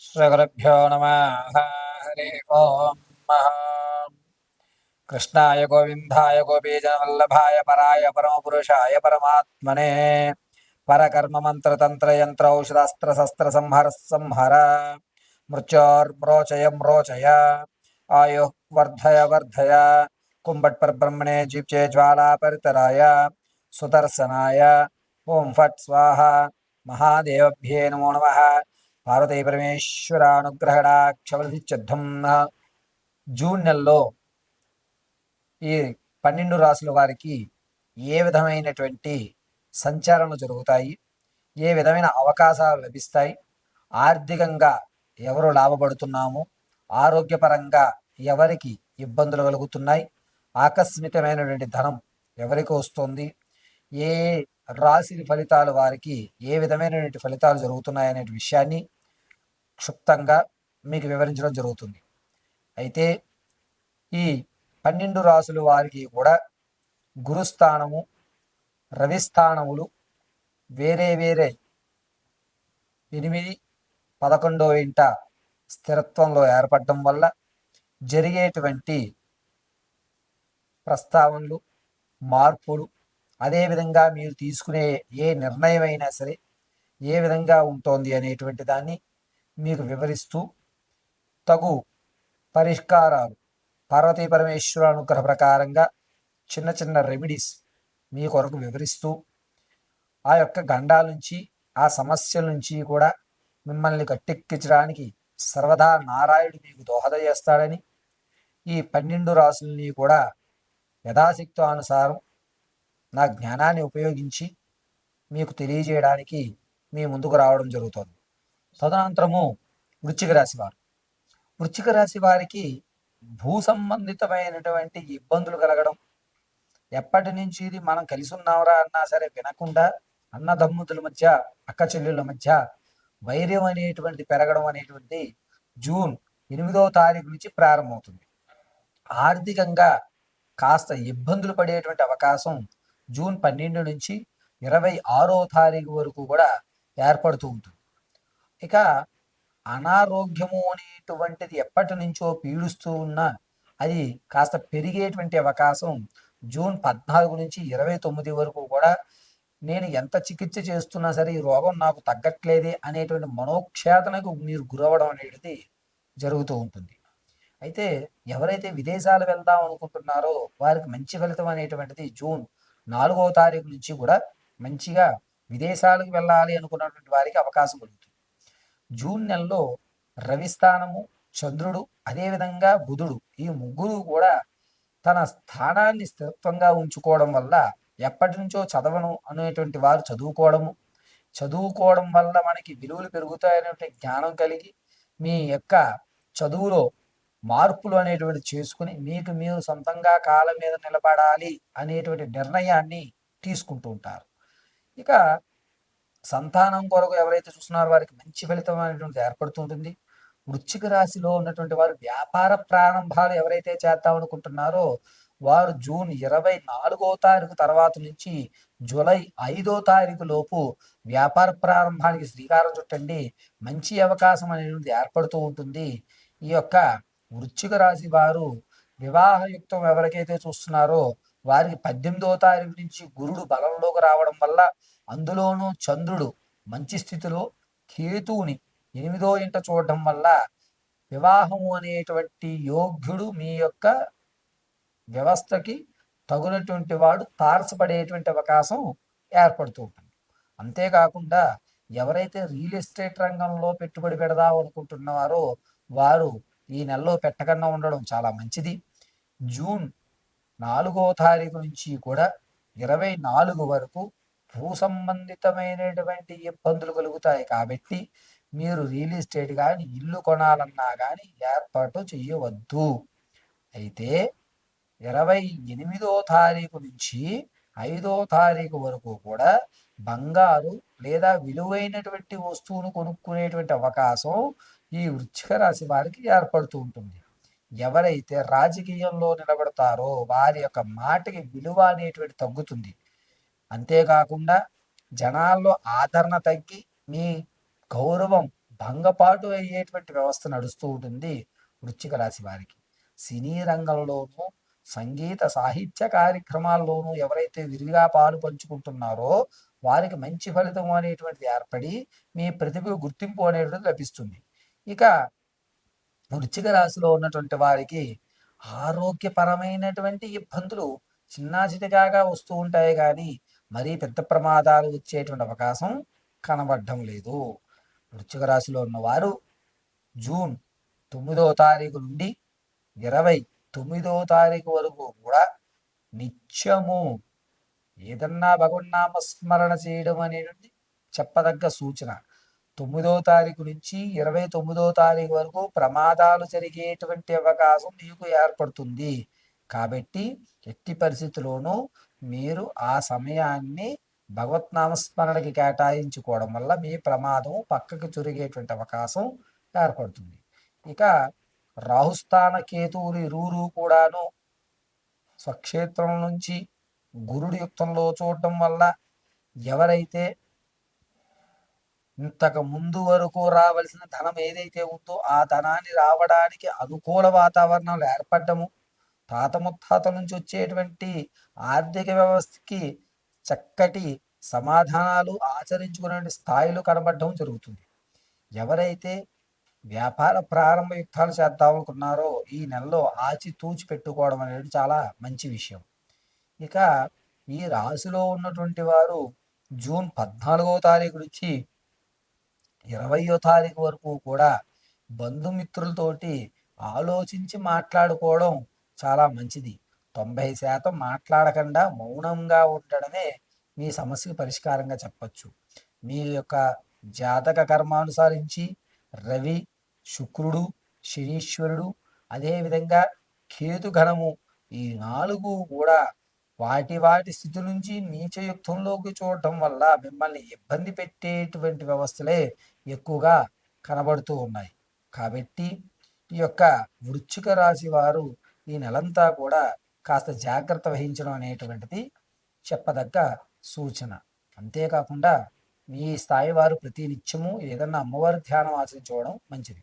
श्रीगुरुभ्यो नमः। हरि ओम्। कृष्णाय गोविन्दाय गोपीजनवल्लभाय पराय परमपुरुषाय परमात्मने परकर्ममन्त्रतन्त्रयन्त्रौषधास्त्रशस्त्रसंहरः संहर मृत्योर्म्रोचय म्रोचय आयुः वर्धय वर्धय कुम्भट्परब्रह्मणे जीप्चे ज्वालापरितराय सुदर्शनाय ओं फट् स्वाहा महादेवभ्ये नमो नमः। పార్వతీ పరమేశ్వరానుగ్రహణాక్షబలిచిద్ధం. జూన్ నెలలో ఈ 12 రాసుల వారికి ఏ విధమైనటువంటి సంచారణలు జరుగుతాయి, ఏ విధమైన అవకాశాలు లభిస్తాయి, ఆర్థికంగా ఎవరు లాభపడుతున్నాము, ఆరోగ్యపరంగా ఎవరికి ఇబ్బందులు కలుగుతున్నాయి, ఆకస్మికమైనటువంటి ధనం ఎవరికి వస్తుంది, ఏ రాశి ఫలితాలు వారికి ఏ విధమైనటువంటి ఫలితాలు జరుగుతున్నాయి అనే విషయాన్ని క్షుప్తంగా మీకు వివరించడం జరుగుతుంది. అయితే ఈ 12 రాసుల వారికి కూడా గురుస్థానము, రవిస్థానములు వేరే వేరే 8, 11వ ఇంట స్థిరత్వంలో ఏర్పడటం వల్ల జరిగేటువంటి ప్రస్తావనలు, మార్పులు, అదేవిధంగా మీరు తీసుకునే ఏ నిర్ణయం అయినా సరే ఏ విధంగా ఉంటుంది అనేటువంటి దాన్ని మీకు వివరిస్తూ తగు పరిష్కారాలు పార్వతీ పరమేశ్వర అనుగ్రహ ప్రకారంగా చిన్న చిన్న రెమెడీస్ మీ కొరకు వివరిస్తూ ఆ యొక్క గండాల నుంచి, ఆ సమస్యల నుంచి కూడా మిమ్మల్ని గట్టెక్కించడానికి సర్వదా నారాయణుడు మీకు దోహద చేస్తాడని, ఈ 12 రాసుల్ని కూడా యథాశక్తానుసారం నా జ్ఞానాన్ని ఉపయోగించి మీకు తెలియజేయడానికి మీ ముందుకు రావడం జరుగుతుంది. తదనంతరము వృశ్చిక రాశి వారు. వృశ్చిక రాశి వారికి భూ సంబంధితమైనటువంటి ఇబ్బందులు కలగడం, ఎప్పటి నుంచి ఇది మనం కలిసి ఉన్నామరా అన్నా సరే వినకుండా అన్నదమ్ముల మధ్య, అక్క చెల్లెళ్ళ మధ్య వైర్యం అనేటువంటిది పెరగడం అనేటువంటిది జూన్ 8వ తారీఖు నుంచి ప్రారంభమవుతుంది. ఆర్థికంగా కాస్త ఇబ్బందులు పడేటువంటి అవకాశం జూన్ 12 నుంచి 26వ తారీఖు వరకు కూడా ఏర్పడుతూ ఉంటుంది. ఇక అనారోగ్యము అనేటువంటిది ఎప్పటి నుంచో పీడిస్తూ ఉన్నా అది కాస్త పెరిగేటువంటి అవకాశం జూన్ 14 నుంచి 29 వరకు కూడా, నేను ఎంత చికిత్స చేస్తున్నా సరే ఈ రోగం నాకు తగ్గట్లేదే అనేటువంటి మనోక్షేతనకు మీరు గురవడం అనేది జరుగుతూ ఉంటుంది. అయితే ఎవరైతే విదేశాలు వెళ్దాం అనుకుంటున్నారో వారికి మంచి ఫలితం అనేటువంటిది జూన్ 4వ తారీఖు నుంచి కూడా మంచిగా విదేశాలకు వెళ్ళాలి అనుకున్నటువంటి వారికి అవకాశం కలుగుతుంది. జూన్ నెలలో రవిస్థానము, చంద్రుడు, అదేవిధంగా బుధుడు, ఈ ముగ్గురు కూడా తన స్థానాన్ని స్థిరత్వంగా ఉంచుకోవడం వల్ల ఎప్పటి నుంచో చదవను అనేటువంటి వారు చదువుకోవడం వల్ల మనకి విలువలు పెరుగుతాయనేటువంటి జ్ఞానం కలిగి మీ యొక్క చదువులో మార్పులు అనేటువంటి చేసుకుని మీకు మీరు సొంతంగా కాళ్ళ మీద నిలబడాలి అనేటువంటి నిర్ణయాన్ని తీసుకుంటూ ఉంటారు. ఇక సంతానం కొరకు ఎవరైతే చూస్తున్నారో వారికి మంచి ఫలితం అనేటువంటిది ఏర్పడుతుంటుంది. వృశ్చిక రాశిలో ఉన్నటువంటి వారు వ్యాపార ప్రారంభాలు ఎవరైతే చేద్దాం అనుకుంటున్నారో వారు జూన్ 24వ తారీఖు తర్వాత నుంచి జూలై 5వ తారీఖు లోపు వ్యాపార ప్రారంభానికి శ్రీకారం చుట్టండి. మంచి అవకాశం అనేది ఏర్పడుతూ ఉంటుంది. ఈ యొక్క వృశ్చిక రాశి వారు వివాహయుక్తం ఎవరికైతే చూస్తున్నారో వారికి 18వ తారీఖు నుంచి గురుడు బలంలోకి రావడం వల్ల, అందులోనూ చంద్రుడు మంచి స్థితిలో కేతువుని 8వ ఇంట చూడటం వల్ల వివాహము అనేటువంటి యోగ్యుడు మీ యొక్క వ్యవస్థకి తగునటువంటి వాడు తారసపడేటువంటి అవకాశం ఏర్పడుతూ ఉంటుంది. అంతేకాకుండా ఎవరైతే రియల్ ఎస్టేట్ రంగంలో పెట్టుబడి పెడదాం అనుకుంటున్నారో వారు ఈ నెలలో పెట్టకుండా ఉండడం చాలా మంచిది. జూన్ 4వ తారీఖు నుంచి కూడా 24 వరకు భూ సంబంధితమైనటువంటి ఇబ్బందులు కలుగుతాయి. కాబట్టి మీరు రియల్ ఎస్టేట్ కానీ ఇల్లు కొనాలన్నా కానీ ఏర్పాటు చేయవద్దు. అయితే 28వ తారీఖు నుంచి 5వ తారీఖు వరకు కూడా బంగారు లేదా విలువైనటువంటి వస్తువును కొనుక్కునేటువంటి అవకాశం ఈ వృశ్చిక రాశి వారికి ఏర్పడుతూ ఉంటుంది. ఎవరైతే రాజకీయంలో నిలబడతారో వారి యొక్క మాటకి విలువ అనేటువంటి తగ్గుతుంది. అంతేకాకుండా జనాల్లో ఆదరణ తగ్గి మీ గౌరవం భంగపాటు అయ్యేటువంటి వ్యవస్థ నడుస్తూ ఉంటుంది వృశ్చిక రాశి వారికి. సినీ రంగంలోనూ సంగీత సాహిత్య కార్యక్రమాల్లోనూ ఎవరైతే విరివిగా పాలు పంచుకుంటున్నారో వారికి మంచి ఫలితం అనేటువంటిది ఏర్పడి మీ ప్రతిభకు గుర్తింపు అనేటువంటిది లభిస్తుంది. ఇక వృశ్చిక రాశిలో ఉన్నటువంటి వారికి ఆరోగ్యపరమైనటువంటి ఇబ్బందులు చిన్నా చితకాగా వస్తూ ఉంటాయి, కానీ మరీ పెద్ద ప్రమాదాలు వచ్చేటువంటి అవకాశం కనబడడం లేదు. వృశ్చిక రాశిలో ఉన్నవారు జూన్ 9వ తారీఖు నుండి 29వ తారీఖు వరకు కూడా నిత్యము ఏదన్నా భగవన్నామస్మరణ చేయడం అనేది చెప్పదగ్గ సూచన. 9వ తారీఖు నుంచి 29వ తారీఖు వరకు ప్రమాదాలు జరిగేటువంటి అవకాశం మీకు ఏర్పడుతుంది. కాబట్టి ఎట్టి పరిస్థితుల్లోనూ మీరు ఆ సమయాన్ని భగవత్ నామస్మరణకి కేటాయించుకోవడం వల్ల మీ ప్రమాదం పక్కకు చురిగేటువంటి అవకాశం ఏర్పడుతుంది. ఇక రాహుస్థాన కేతువులు ఇరువురు కూడాను స్వక్షేత్రం నుంచి గురుడి యుక్తంలో చూడటం వల్ల ఎవరైతే ఇంతకు ముందు వరకు రావలసిన ధనం ఏదైతే ఉందో ఆ ధనాన్ని రావడానికి అనుకూల వాతావరణాలు ఏర్పడము, తాత ముత్తాత నుంచి వచ్చేటువంటి ఆర్థిక వ్యవస్థకి చక్కటి సమాధానాలు ఆచరించుకునే స్థాయిలో కనబడడం జరుగుతుంది. ఎవరైతే వ్యాపార ప్రారంభ యుక్తాలు చేద్దాం అనుకున్నారో ఈ నెలలో ఆచితూచి పెట్టుకోవడం అనేది చాలా మంచి విషయం. ఇక ఈ రాశిలో ఉన్నటువంటి వారు జూన్ 14వ తారీఖు నుంచి 20వ తారీఖు వరకు కూడా బంధుమిత్రులతోటి ఆలోచించి మాట్లాడుకోవడం చాలా మంచిది. 90% మాట్లాడకుండా మౌనంగా ఉండడమే మీ సమస్యకు పరిష్కారంగా చెప్పచ్చు. మీ యొక్క జాతక కర్మానుసారించి రవి, శుక్రుడు, శనీశ్వరుడు, అదేవిధంగా కేతుగణము ఈ 4 కూడా వాటి స్థితి నుంచి నీచయుక్తంలోకి చూడటం వల్ల మిమ్మల్ని ఇబ్బంది పెట్టేటువంటి వ్యవస్థలే ఎక్కువగా కనబడుతూ ఉన్నాయి. కాబట్టి ఈ యొక్క వృశ్చిక రాశి వారు ఈ నెలంతా కూడా కాస్త జాగ్రత్త వహించడం అనేటువంటిది చెప్పదగ్గ సూచన. అంతేకాకుండా మీ స్థాయి వారు ప్రతి నిత్యము ఏదన్నా అమ్మవారి ధ్యానం ఆచరించుకోవడం మంచిది.